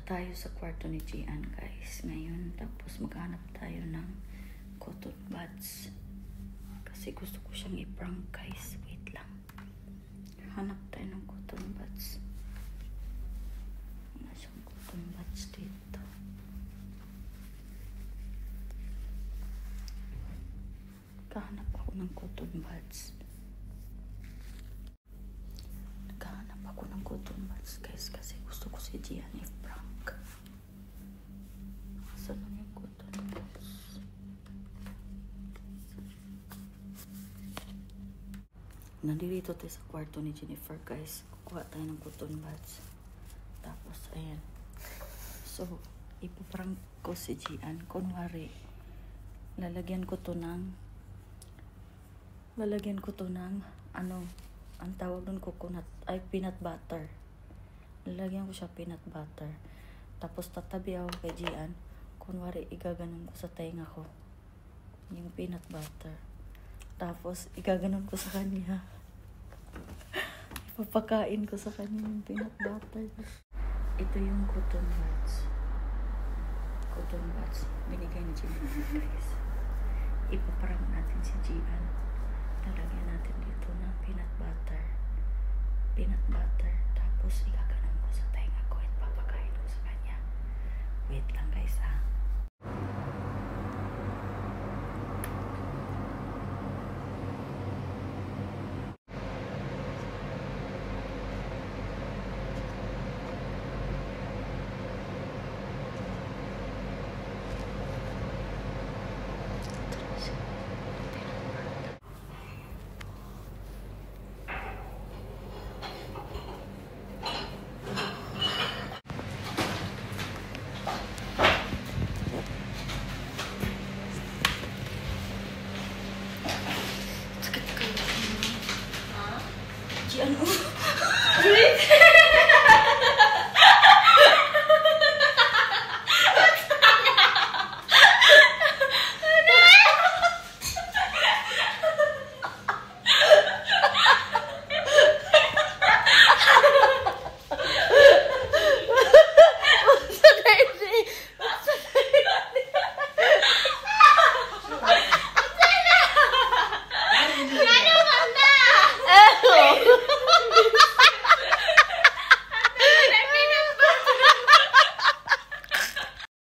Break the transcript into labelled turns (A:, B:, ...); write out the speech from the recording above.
A: tayo sa kwarto ni Gian, guys. Ngayon, tapos maghanap tayo ng cotton buds. Kasi gusto ko siyang i-prank, guys. Wait lang. Hanap tayo ng cotton buds. Wala siyang cotton buds dito. Naghahanap ako ng cotton buds. Naghahanap ako ng cotton buds, guys. Kasi gusto ko si Gian i-prank. Saan na yung cotton buds? Nandito tayo sa kwarto ni Jennifer, guys. Kukuha tayo ng cotton buds. Tapos, ayan. So, ipaprank ko si Gian. Kunwari, lalagyan ko to ng ano, ang tawag doon, coconut, ay peanut butter. Lalagyan ko siya peanut butter. Tapos, tatabi ako kay Gian. Kunwari, igaganon ko sa tenga ko yung peanut butter. Tapos, igaganon ko sa kanya. Ipapakain ko sa kanya yung peanut butter. Ito yung cotton buds. Cotton buds. Binigay ni Gian, guys. Ipaparang natin si Gian. Lalagyan natin dito ng peanut butter. Peanut butter. Tapos, igaganon ko sa tenga ko at papakain ko sa kanya. Wait lang, guys, ha. Gian,